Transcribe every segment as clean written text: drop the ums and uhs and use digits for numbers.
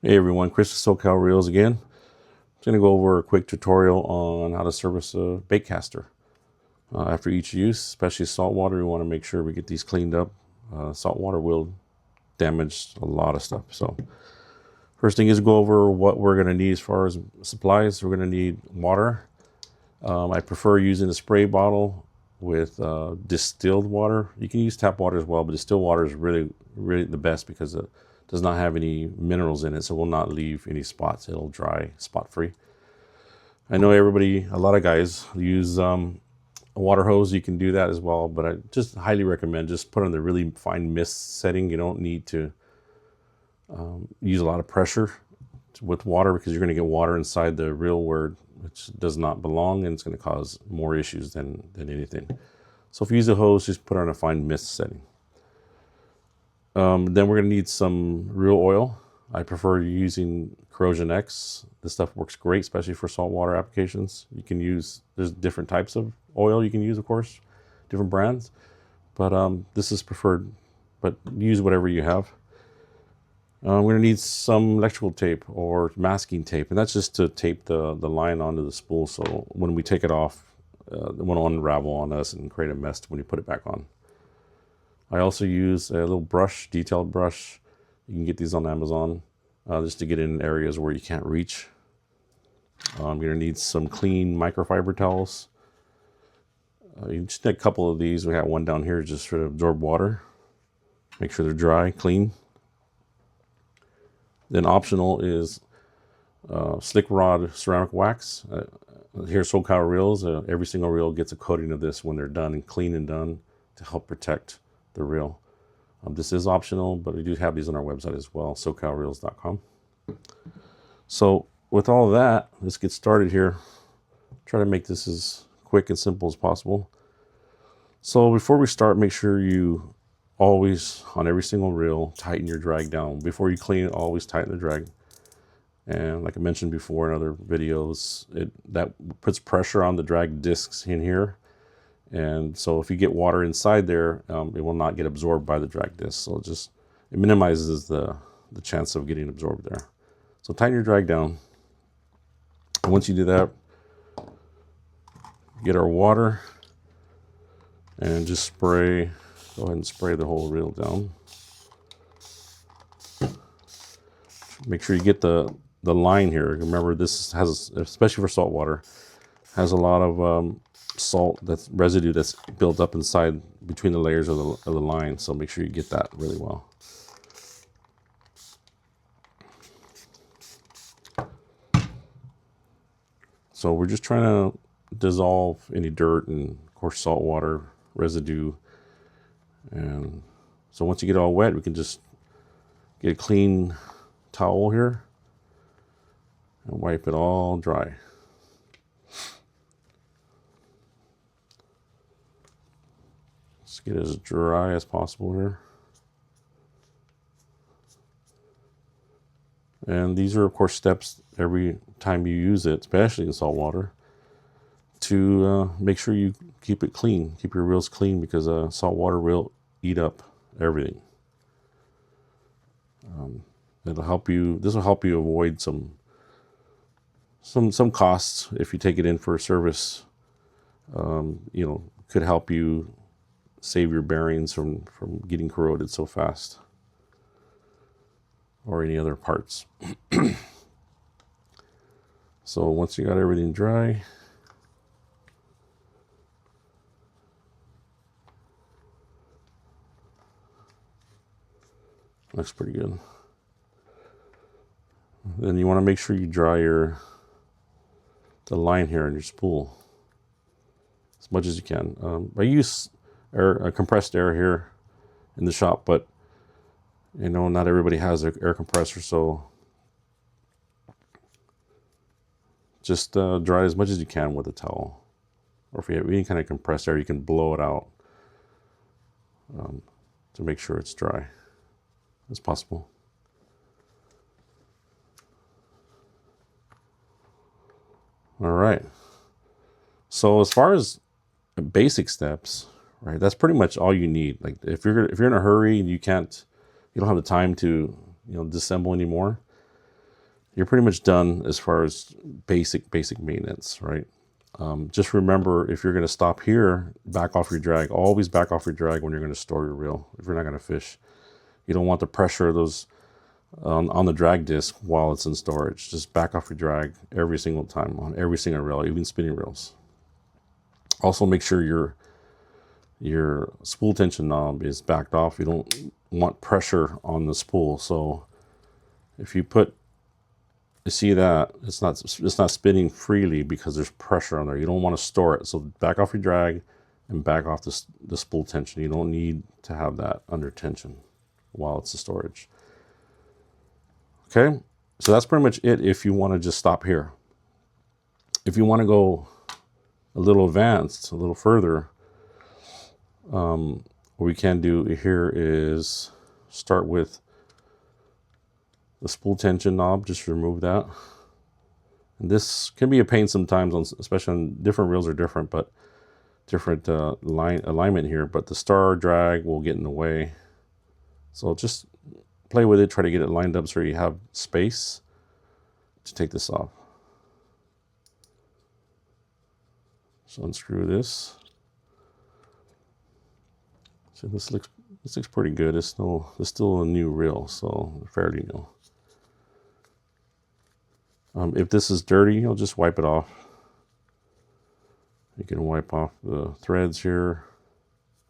Hey everyone, Chris with SoCal Reels again. I'm going to go over a quick tutorial on how to service a baitcaster. After each use, especially salt water, we want to make sure we get these cleaned up. Salt water will damage a lot of stuff. So first thing is go over what we're going to need as far as supplies. We're going to need water. I prefer using a spray bottle with distilled water. You can use tap water as well, but distilled water is really the best because it does not have any minerals in it, so it will not leave any spots. It'll dry spot free. I know a lot of guys use a water hose. You can do that as well, but I just highly recommend just put on the really fine mist setting. You don't need to use a lot of pressure with water because you're going to get water inside the reel which does not belong, and it's going to cause more issues than anything. So if you use a hose, just put on a fine mist setting. Then we're going to need some reel oil. I prefer using Corrosion X. This stuff works great, especially for saltwater applications. There's different types of oil you can use, of course, different brands, but this is preferred, but use whatever you have. We're going to need some electrical tape or masking tape, and that's just to tape the line onto the spool, so when we take it off, it won't unravel on us and create a mess when you put it back on. I also use a little brush, detailed brush. You can get these on Amazon, just to get in areas where you can't reach. You're going to need some clean microfiber towels. You just need a couple of these. We have one down here just to absorb water. Make sure they're dry, clean. Then optional is slick rod ceramic wax. Here at SoCal Reels, every single reel gets a coating of this when they're done and clean and done to help protect the reel. This is optional, but we do have these on our website as well, socalreels.com. So with all of that, let's get started here. Try to make this as quick and simple as possible. So before we start, make sure you always, on every single reel, tighten your drag down. Before you clean it, always tighten the drag. And like I mentioned before in other videos, that puts pressure on the drag discs in here. And so if you get water inside there, it will not get absorbed by the drag disc. So it minimizes the chance of getting absorbed there. So tighten your drag down. And once you do that, get our water and just go ahead and spray the whole reel down. Make sure you get the line here. Remember, this has, especially for salt water, has a lot of salt, residue that's built up inside between the layers of the line. So make sure you get that really well. So we're just trying to dissolve any dirt and, of course, salt water residue. And so once you get it all wet, we can just get a clean towel here and wipe it all dry. Let's get it as dry as possible here. And these are, of course, steps every time you use it, especially in salt water, to make sure you keep it clean, keep your reels clean, because salt water will eat up everything. It'll help you. This will help you avoid some costs if you take it in for a service. Could help you save your bearings from getting corroded so fast, or any other parts. So once you got everything dry, looks pretty good. Then you want to make sure you dry the line here on your spool as much as you can. I use compressed air here in the shop, but not everybody has an air compressor, so just dry as much as you can with a towel. Or if you have any kind of compressed air, you can blow it out to make sure it's dry as possible. All right. So as far as basic steps, right, that's pretty much all you need. Like if you're in a hurry and you don't have the time to disassemble anymore, you're pretty much done as far as basic maintenance, right? Just remember, if you're going to stop here, back off your drag. Always back off your drag when you're going to store your reel. If you're not going to fish, you don't want the pressure of those on the drag disc while it's in storage. Just back off your drag every single time on every single reel, even spinning reels. Also, make sure your spool tension knob is backed off. You don't want pressure on the spool. So if you see that it's not spinning freely because there's pressure on there. You don't want to store it. So back off your drag and back off the spool tension. You don't need to have that under tension while it's in storage. Okay, so that's pretty much it if you want to just stop here. If you want to go a little advanced, a little further, what we can do here is start with the spool tension knob. Just remove that. And this can be a pain sometimes, especially on different reels are different, but different alignment here. But the star drag will get in the way. So just play with it, try to get it lined up so you have space to take this off. So unscrew this. So this looks pretty good. It's still a new reel, so fairly new. If this is dirty, you'll just wipe it off. You can wipe off the threads here,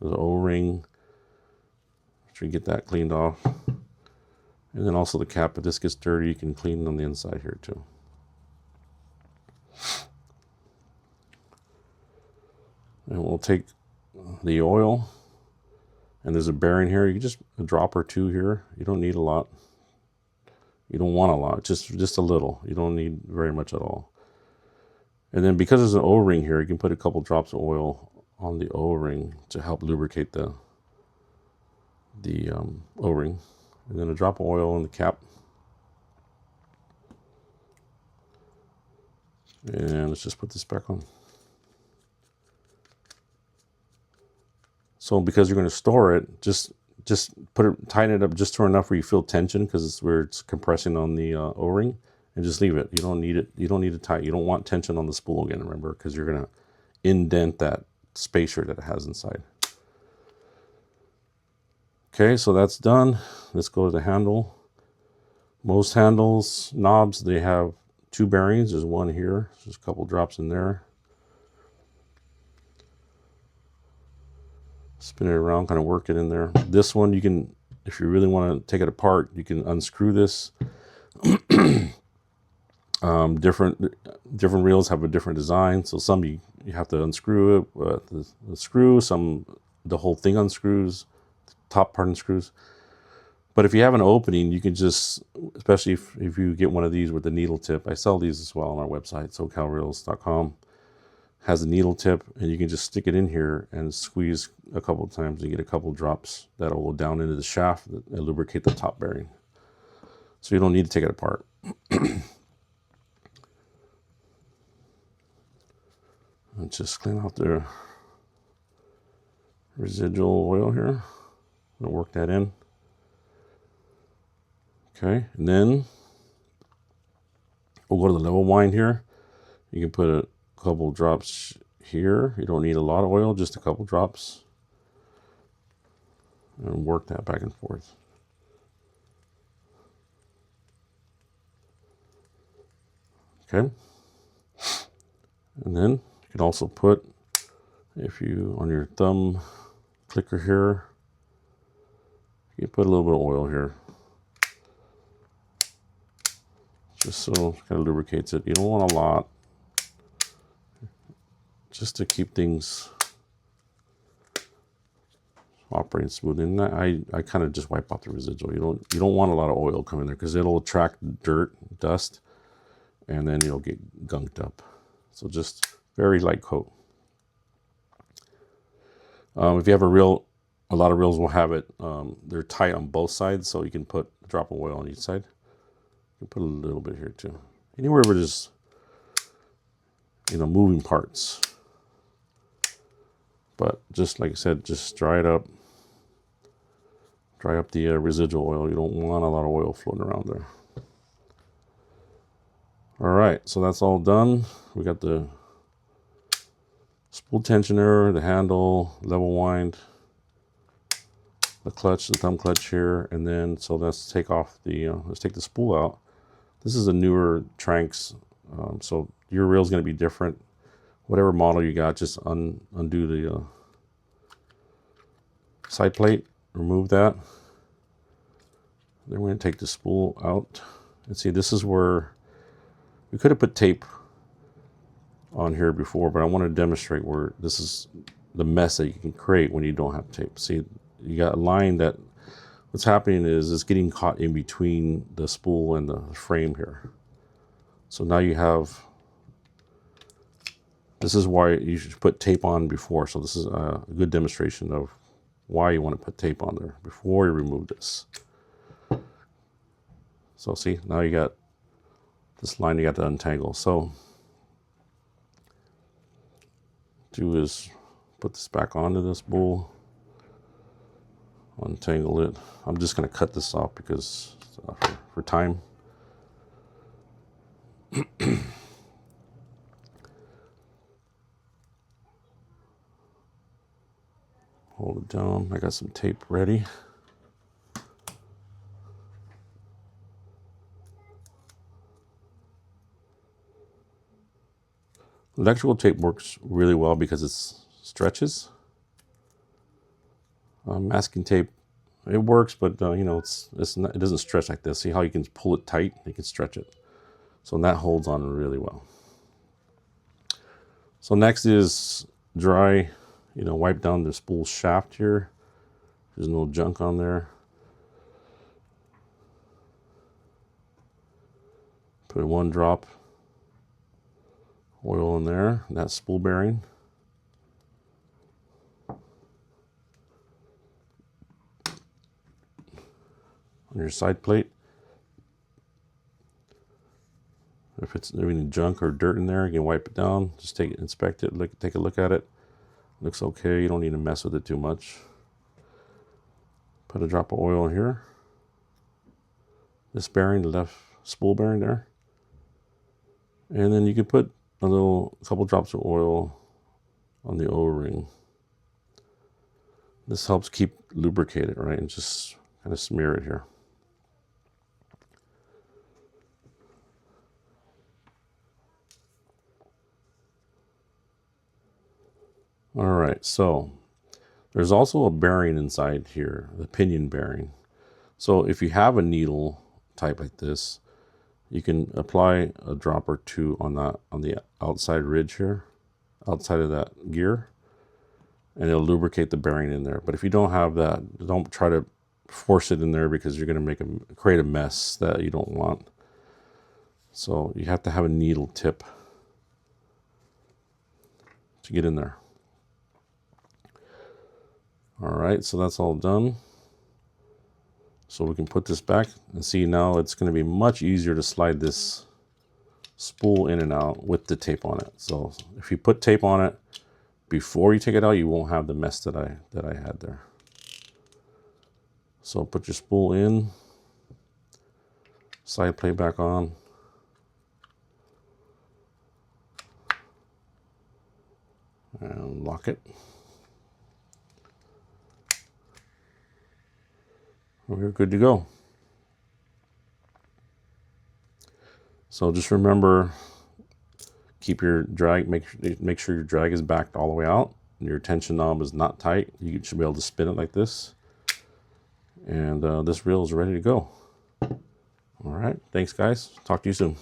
the O-ring. Make sure you get that cleaned off. And then also the cap, if this gets dirty, you can clean on the inside here too. And we'll take the oil, and there's a bearing here. You can just a drop or two here. You don't need a lot. You don't want a lot, just a little. You don't need very much at all. And then because there's an O-ring here, you can put a couple drops of oil on the O-ring to help lubricate the O-ring. And then a drop of oil on the cap. And let's just put this back on. So because you're going to store it, just tighten it up just to enough where you feel tension, because it's where it's compressing on the O-ring, and just leave it. You don't need it. You don't need it tight. You don't want tension on the spool again, remember, because you're going to indent that spacer that it has inside. Okay, so that's done. Let's go to the handle. Most handles, knobs, they have two bearings. There's one here. There's a couple drops in there. Spin it around, kind of work it in there. This one, you can, if you really want to take it apart, you can unscrew this. Different reels have a different design. So some you have to unscrew it with the screw. Some the whole thing unscrews. Top part unscrews. But if you have an opening, you can just, especially if you get one of these with the needle tip. I sell these as well on our website, socalreels.com. Has a needle tip, and you can just stick it in here and squeeze a couple of times and get a couple of drops that will go down into the shaft and lubricate the top bearing. So you don't need to take it apart. And just clean out the residual oil here. I'm gonna work that in. Okay, and then we'll go to the level wind here. You can put a couple drops here. You don't need a lot of oil, just a couple drops. And work that back and forth. Okay. And then you can also put, if you, on your thumb clicker here, you put a little bit of oil here. Just so it kind of lubricates it. You don't want a lot. Just to keep things operating smooth. And I kind of just wipe off the residual. You don't want a lot of oil coming there because it'll attract dirt, dust, and then it'll get gunked up. So just very light coat. If you have a lot of reels will have it. They're tight on both sides, so you can put a drop of oil on each side. You can put a little bit here too. Anywhere where there's moving parts. But just like I said, just dry it up. Dry up the residual oil. You don't want a lot of oil floating around there. All right, so that's all done. We got the spool tensioner, the handle, level wind, the clutch, the thumb clutch here, and then so let's take off the let's take the spool out. This is a newer Tranx, so your reel is going to be different. Whatever model you got, just undo the side plate, remove that. Then we're going to take the spool out. And see, this is where we could have put tape on here before, but I want to demonstrate where this is the mess that you can create when you don't have tape. See, you got a line that what's happening is it's getting caught in between the spool and the frame here. So now you have, this is why you should put tape on before. So this is a good demonstration of why you want to put tape on there before you remove this. So see, now you got this line you got to untangle. So do is put this back onto this spool, untangle it. I'm just going to cut this off because for time. Hold it down. I got some tape ready. Electrical tape works really well because it stretches. Masking tape, it works, but you know, it doesn't stretch like this. See how you can pull it tight? You can stretch it. So that holds on really well. So next is dry, you know, wipe down the spool shaft here. There's no junk on there. Put 1 drop oil in there, that spool bearing. On your side plate. If it's any junk or dirt in there, you can wipe it down. Just take it, inspect it, take a look at it. Looks okay. You don't need to mess with it too much. Put a drop of oil in here. This bearing, the left spool bearing there. And then you can put a couple drops of oil on the O-ring. This helps keep lubricated, right? And just kind of smear it here. All right, so there's also a bearing inside here, the pinion bearing. So if you have a needle type like this, you can apply a drop or two on the outside ridge here, outside of that gear, and it'll lubricate the bearing in there. But if you don't have that, don't try to force it in there because you're going to create a mess that you don't want. So you have to have a needle tip to get in there. All right, so that's all done. So we can put this back and see now it's going to be much easier to slide this spool in and out with the tape on it. So if you put tape on it before you take it out, you won't have the mess that I had there. So put your spool in, side plate back on. And lock it. We're good to go. So just remember, keep your drag, make sure your drag is backed all the way out. Your tension knob is not tight. You should be able to spin it like this. And this reel is ready to go. All right, thanks guys. Talk to you soon.